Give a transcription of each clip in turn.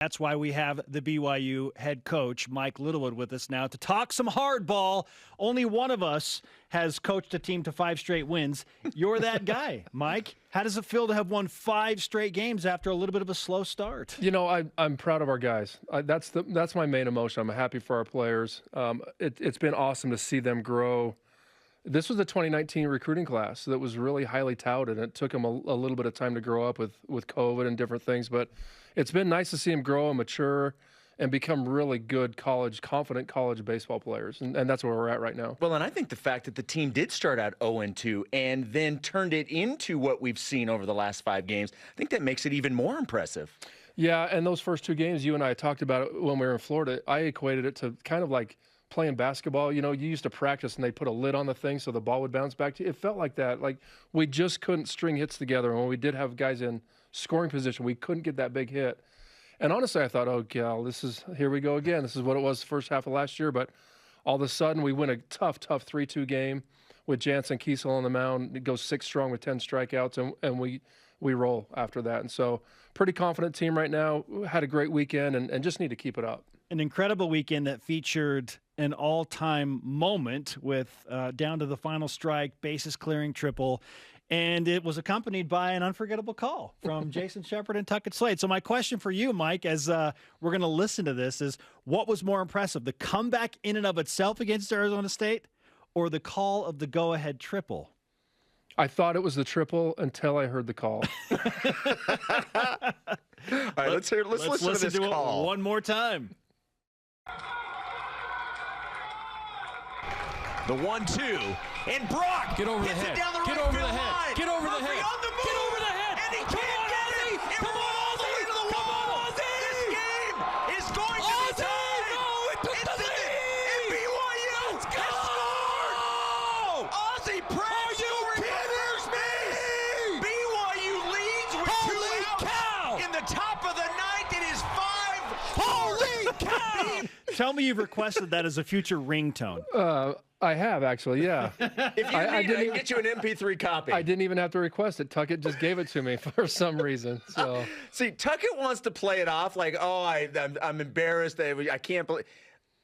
That's why we have the BYU head coach, Mike Littlewood, with us now to talk some hardball. Only one of us has coached a team to 5 straight wins. You're that guy, Mike. How does it feel to have won 5 straight games after a little bit of a slow start? You know, I'm proud of our guys. That's my main emotion. I'm happy for our players. It's been awesome to see them grow. This was the 2019 recruiting class that was really highly touted. It took them a little bit of time to grow up with COVID and different things, but it's been nice to see them grow and mature and become really good confident college baseball players. And that's where we're at right now. Well, and I think the fact that the team did start out 0-2 and then turned it into what we've seen over the last 5 games, I think that makes it even more impressive. Yeah, and those first 2 games, you and I talked about it when we were in Florida. I equated it to kind of like playing basketball. You know, you used to practice and they put a lid on the thing so the ball would bounce back to you. It felt like that. Like we just couldn't string hits together. And when we did have guys in scoring position, we couldn't get that big hit. And honestly, I thought, oh, gal, here we go again. This is what it was the first half of last year. But all of a sudden, we win a tough 3-2 game with Jansen Kiesel on the mound. It goes 6 strong with 10 strikeouts, and we roll after that. And so pretty confident team right now. Had a great weekend and just need to keep it up. An incredible weekend that featured an all-time moment with down to the final strike, bases clearing triple, and it was accompanied by an unforgettable call from Jason Shepard and Tuckett Slade. So my question for you, Mike, as we're going to listen to this is, what was more impressive, the comeback in and of itself against Arizona State or the call of the go-ahead triple? I thought it was the triple until I heard the call. All right, let's listen to this call one more time. The 1-2, and Brock get over the hits head. It down the Get right over field the head. line. Get over the Murphy head. on the move. Get over the head. And he Come can't on, get Ozzie. it. Come on, all the way to the wall. This game is going to be tied. No, it took the lead. And BYU Let's go. has scored. Ozzie Pratt scares me. BYU leads with Holy 2 outs cow. in the top of the 9th. It is 5. Holy cow. Tell me you've requested that as a future ringtone. I have, actually, yeah. If you need, I can get you an MP3 copy. I didn't even have to request it. Tuckett just gave it to me for some reason. So See, Tuckett wants to play it off like, oh, I'm embarrassed. I can't believe.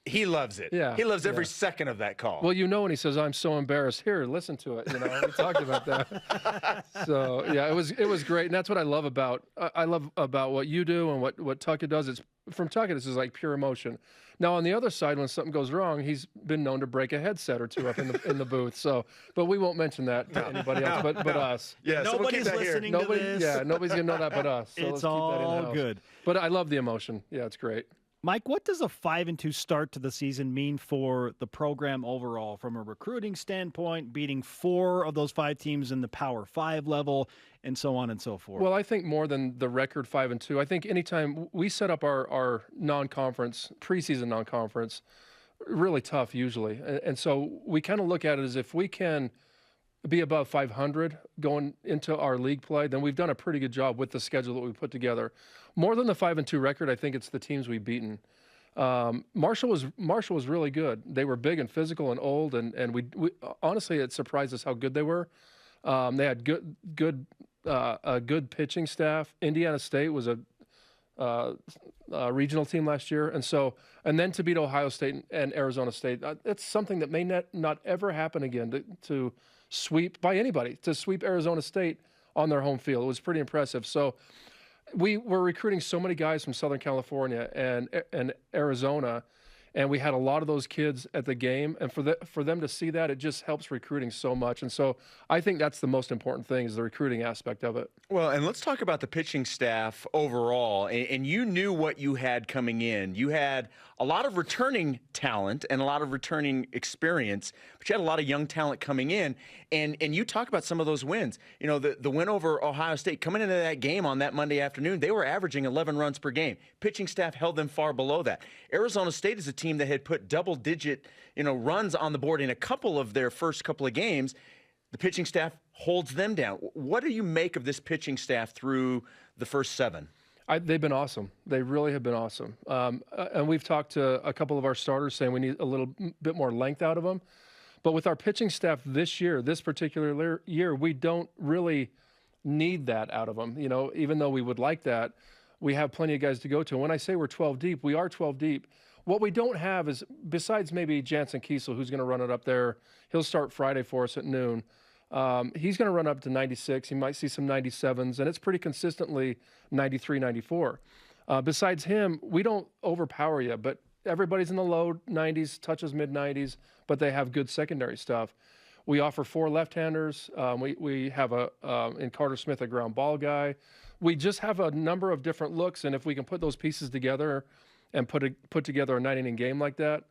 He loves it. Yeah, he loves every second of that call. well, you know when he says, I'm so embarrassed. Here, listen to it. You know, we talked about that. So, yeah, it was great. And that's what I love about what you do and what Tuckett does. It's from Tuckett, it's just like pure emotion. Now, on the other side, when something goes wrong, he's been known to break a headset or 2 up in the booth. So, but we won't mention that to anybody else but us. Yeah, Nobody's so we'll listening to this. Yeah, nobody's gonna know that but us. So It's let's keep that all in-house. good. But I love the emotion. Yeah, it's great. Mike, what does a 5-2 start to the season mean for the program overall from a recruiting standpoint, beating 4 of those 5 teams in the Power 5 level, and so on and so forth? Well, I think more than the record 5-2, I think anytime we set up our non-conference, preseason non-conference, really tough usually. And so we kind of look at it as if we can be above 500 going into our league play, then we've done a pretty good job with the schedule that we put together. More than the 5-2 record, I think it's the teams we've beaten. Marshall was really good. They were big and physical and old, and we honestly, it surprised us how good they were. They had a good pitching staff. Indiana State was a regional team last year, and then to beat Ohio State and Arizona State, it's something that may not ever happen again to sweep by anybody, to sweep Arizona State on their home field. It was pretty impressive. So we were recruiting so many guys from Southern California and Arizona, and we had a lot of those kids at the game. And for them to see that, it just helps recruiting so much. And so I think that's the most important thing, is the recruiting aspect of it. Well, and let's talk about the pitching staff overall. And you knew what you had coming in. You had a lot of returning talent and a lot of returning experience, but you had a lot of young talent coming in. And you talk about some of those wins. You know, the win over Ohio State, coming into that game on that Monday afternoon, they were averaging 11 runs per game. Pitching staff held them far below that. Arizona State is a team that had put double-digit, runs on the board in a couple of their first couple of games. The pitching staff holds them down. What do you make of this pitching staff through the first 7? They've been awesome. They really have been awesome. And we've talked to a couple of our starters saying we need a little bit more length out of them. But with our pitching staff this particular year, we don't really need that out of them. Even though we would like that, we have plenty of guys to go to. And when I say we're 12 deep, we are 12 deep. What we don't have is, besides maybe Jansen Kiesel, who's going to run it up there, he'll start Friday for us at noon. He's going to run up to 96. He might see some 97s, and it's pretty consistently 93, 94. Besides him, we don't overpower you, but everybody's in the low 90s, touches mid-90s, but they have good secondary stuff. We offer 4 left-handers. We have in Carter Smith, a ground ball guy. We just have a number of different looks, and if we can put those pieces together and put together a 9-inning game like that,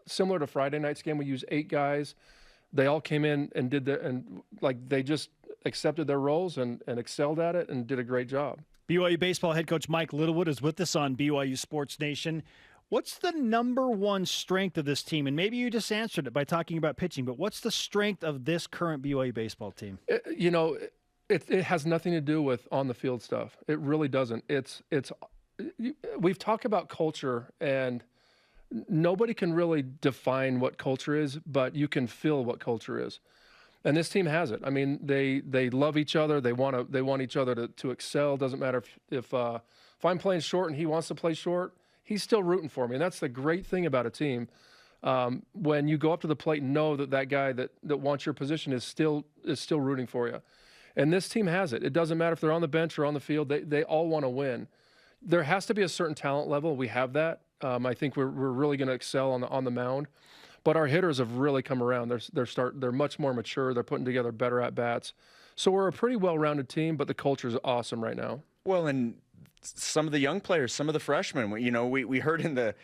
similar to Friday night's game, we use 8 guys. They all came in and they just accepted their roles and excelled at it and did a great job. BYU baseball head coach Mike Littlewood is with us on BYU Sports Nation. What's the number one strength of this team? And maybe you just answered it by talking about pitching, but what's the strength of this current BYU baseball team? It has nothing to do with on the field stuff. It really doesn't. We've talked about culture, and nobody can really define what culture is, but you can feel what culture is. And this team has it. I mean, they love each other. They want each other to excel. Doesn't matter if I'm playing short and he wants to play short, he's still rooting for me. And that's the great thing about a team. When you go up to the plate and know that guy that wants your position is still rooting for you. And this team has it. It doesn't matter if they're on the bench or on the field. They all want to win. There has to be a certain talent level. We have that. I think we're really going to excel on the mound. But our hitters have really come around. They're much more mature. They're putting together better at bats. So we're a pretty well-rounded team, but the culture is awesome right now. Well, and some of the young players, some of the freshmen, we heard in the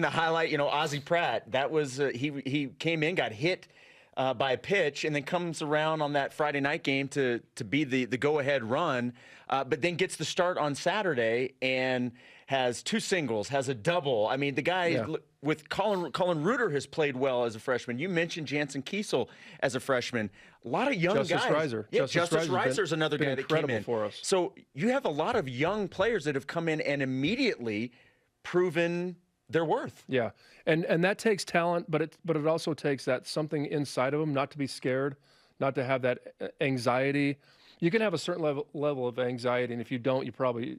highlight, Ozzie Pratt, that was he came in, got hit by a pitch, and then comes around on that Friday night game to be the go-ahead run, but then gets the start on Saturday and has 2 singles, has a double. I mean, the guy with Colin Reuter has played well as a freshman. You mentioned Jansen Kiesel as a freshman. A lot of young Justice guys. Reiser. Yeah, Justice Reiser's another guy that came in for us. So you have a lot of young players that have come in and immediately proven their worth. Yeah, and that takes talent, but it also takes that something inside of them, not to be scared, not to have that anxiety. You can have a certain level of anxiety, and if you don't, you probably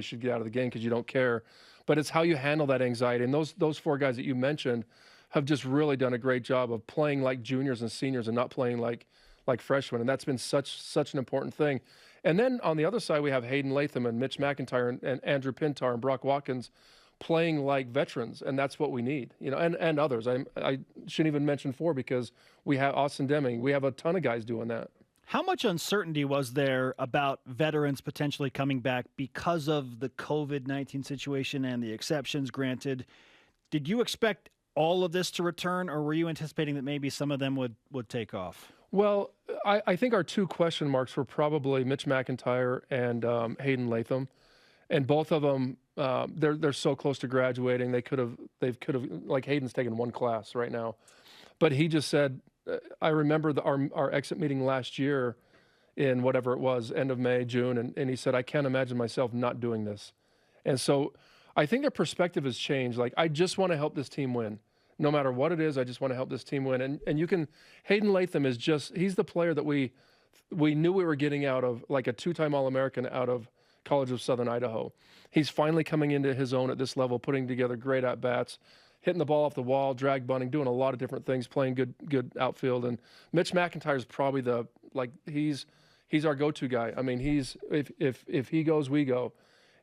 should get out of the game because you don't care. But it's how you handle that anxiety. And those 4 guys that you mentioned have just really done a great job of playing like juniors and seniors and not playing like freshmen, and that's been such an important thing. And then on the other side, we have Hayden Latham and Mitch McIntyre and Andrew Pintar and Brock Watkins playing like veterans, and that's what we need, and others. I shouldn't even mention 4 because we have Austin Deming. We have a ton of guys doing that. How much uncertainty was there about veterans potentially coming back because of the COVID-19 situation and the exceptions granted? Did you expect all of this to return, or were you anticipating that maybe some of them would take off? Well, I think our 2 question marks were probably Mitch McIntyre and Hayden Latham, and both of them they're so close to graduating. They could have like Hayden's taken 1 class right now, but he just said. I remember our exit meeting last year in whatever it was, end of May, June, and he said, I can't imagine myself not doing this. And so I think their perspective has changed. Like, I just want to help this team win. No matter what it is, I just want to help this team win. And Hayden Latham is he's the player that we knew we were getting out of, like a 2-time All-American out of College of Southern Idaho. He's finally coming into his own at this level, putting together great at-bats, hitting the ball off the wall, drag bunting, doing a lot of different things, playing good outfield. And Mitch McIntyre is probably he's our go-to guy. I mean, if he goes, we go,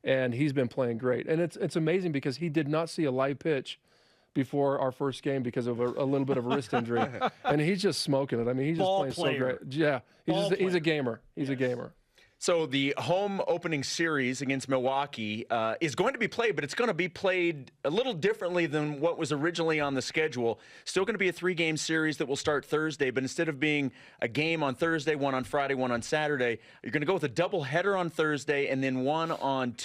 and he's been playing great. And it's amazing because he did not see a live pitch before our first game because of a little bit of a wrist injury, and he's just smoking it. I mean, he's just playing so great. Yeah, he's a gamer. He's a gamer. So the home opening series against Milwaukee is going to be played, but it's going to be played a little differently than what was originally on the schedule. Still going to be a 3-game series that will start Thursday, but instead of being a game on Thursday, 1 on Friday, 1 on Saturday, you're going to go with a doubleheader on Thursday and then 1 on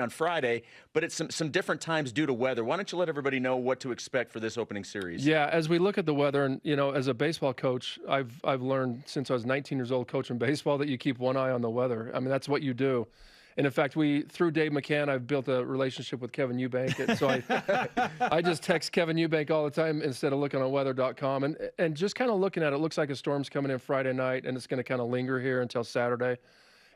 Friday, but it's some different times due to weather. Why don't you let everybody know what to expect for this opening series? Yeah, as we look at the weather, and as a baseball coach, I've learned since I was 19 years old coaching baseball that you keep one eye on the weather. I mean, that's what you do. And in fact, through Dave McCann, I've built a relationship with Kevin Eubank. And so I just text Kevin Eubank all the time instead of looking on weather.com. And just kind of looking at it, looks like a storm's coming in Friday night, and it's going to kind of linger here until Saturday.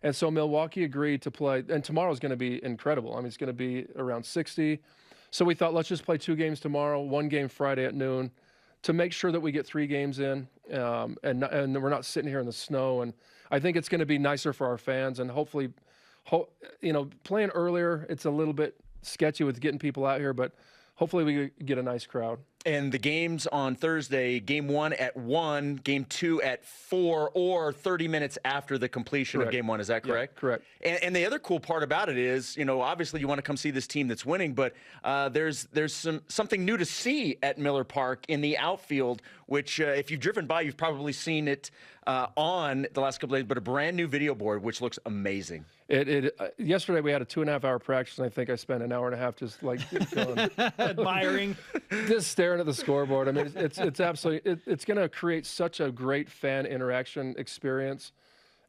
And so Milwaukee agreed to play, and tomorrow's going to be incredible. I mean, it's going to be around 60. So we thought, let's just play 2 games tomorrow, 1 game Friday at noon, to make sure that we get 3 games in, and we're not sitting here in the snow. And I think it's going to be nicer for our fans, and hopefully, playing earlier, it's a little bit sketchy with getting people out here, but hopefully we get a nice crowd. And the games on Thursday, game 1 at 1, game 2 at 4, or 30 minutes after the completion of game 1. Is that correct? Yeah, correct. And the other cool part about it is, obviously you want to come see this team that's winning, but there's something new to see at Miller Park in the outfield, which if you've driven by, you've probably seen it on the last couple of days, but a brand new video board, which looks amazing. Yesterday we had a 2.5-hour practice, and I think I spent an hour and a half just like going, admiring, just staring at the scoreboard. I mean, it's absolutely it's going to create such a great fan interaction experience,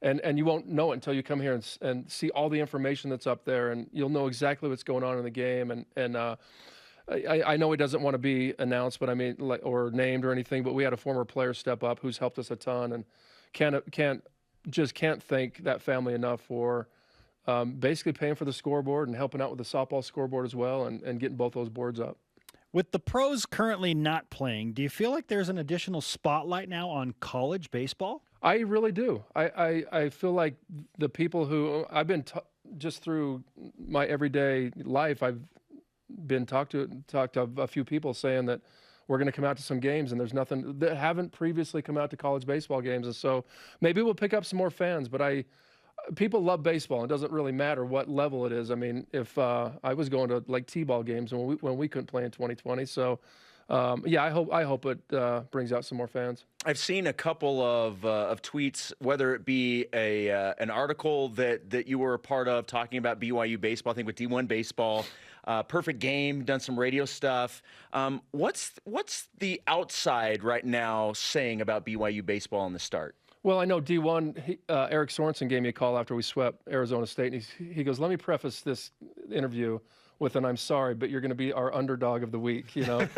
and you won't know it until you come here and see all the information that's up there, and you'll know exactly what's going on in the game. And I know he doesn't want to be announced, but I mean, or named or anything. But we had a former player step up who's helped us a ton, and can't thank that family enough for basically paying for the scoreboard and helping out with the softball scoreboard as well, and getting both those boards up. With the pros currently not playing, do you feel like there's an additional spotlight now on college baseball? I really do. I feel like the people who I've been just through my everyday life, I've been talked to a few people saying that we're going to come out to some games, and there's nothing that haven't previously come out to college baseball games, and so maybe we'll pick up some more fans. But people love baseball. It doesn't really matter what level it is. I mean, if I was going to like T-ball games when we couldn't play in 2020, so I hope it brings out some more fans. I've seen a couple of tweets, whether it be an article that you were a part of talking about BYU baseball, I think with D1 baseball. Perfect game, done some radio stuff. What's the outside right now saying about BYU baseball in the start? Well, I know D1, Eric Sorensen gave me a call after we swept Arizona State, and he goes, let me preface this interview with an I'm sorry, but you're going to be our underdog of the week, And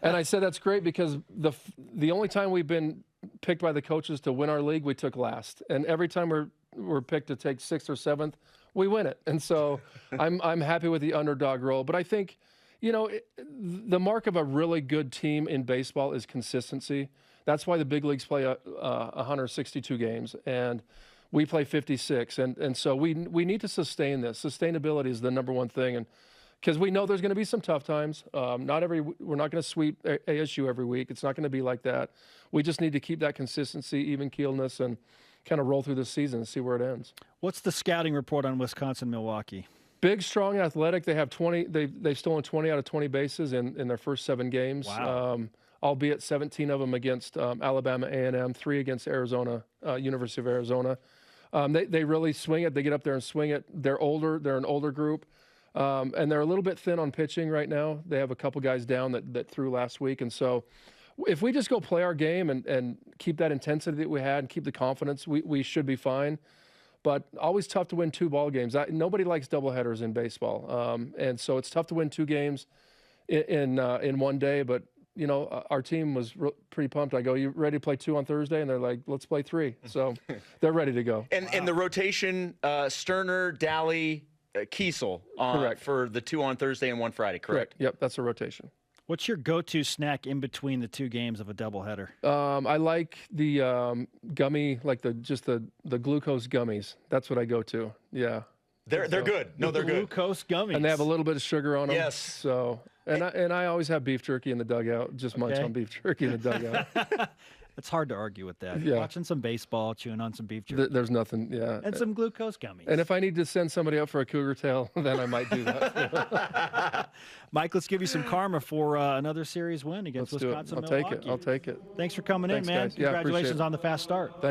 I said, that's great, because the only time we've been picked by the coaches to win our league, we took last. And every time we're picked to take 6th or 7th, we win it. And so I'm happy with the underdog role. But I think, the mark of a really good team in baseball is consistency. That's why the big leagues play 162 games, and we play 56. And so we need to sustain this. Sustainability is the number one thing. And because we know there's going to be some tough times. We're not going to sweep ASU every week. It's not going to be like that. We just need to keep that consistency, even keelness, and kind of roll through this season and see where it ends. What's the scouting report on Wisconsin-Milwaukee? Big, strong, athletic. They have 20. They've stolen 20 out of 20 bases in their first 7 games. Wow. Albeit 17 of them against Alabama A&M, 3 against Arizona, University of Arizona. They really swing it. They get up there and swing it. They're older. They're an older group. And they're a little bit thin on pitching right now. They have a couple guys down that threw last week. And so if we just go play our game and keep that intensity that we had and keep the confidence, we should be fine. But always tough to win 2 ball games. Nobody likes doubleheaders in baseball. And so it's tough to win 2 games in one day. But our team was pretty pumped. I go, you ready to play 2 on Thursday? And they're like, let's play 3. So they're ready to go. And the rotation, Sterner, Daly, Kiesel for the 2 on Thursday and 1 Friday, correct? Yep, that's a rotation. What's your go-to snack in between the 2 games of a doubleheader? I like the gummy, like the glucose gummies. That's what I go to. Yeah. They're good. No, they're good. Glucose gummies. And they have a little bit of sugar on them. Yes. So, and I always have beef jerky in the dugout. Just munch on beef jerky in the dugout. It's hard to argue with that. Yeah. Watching some baseball, chewing on some beef jerky. There's nothing, yeah. And some glucose gummies. And if I need to send somebody up for a cougar tail, then I might do that. Mike, let's give you some karma for another series win against Wisconsin-Milwaukee. I'll take it. Thanks for coming in, man. Guys. Yeah, Congratulations on the fast start. Thanks.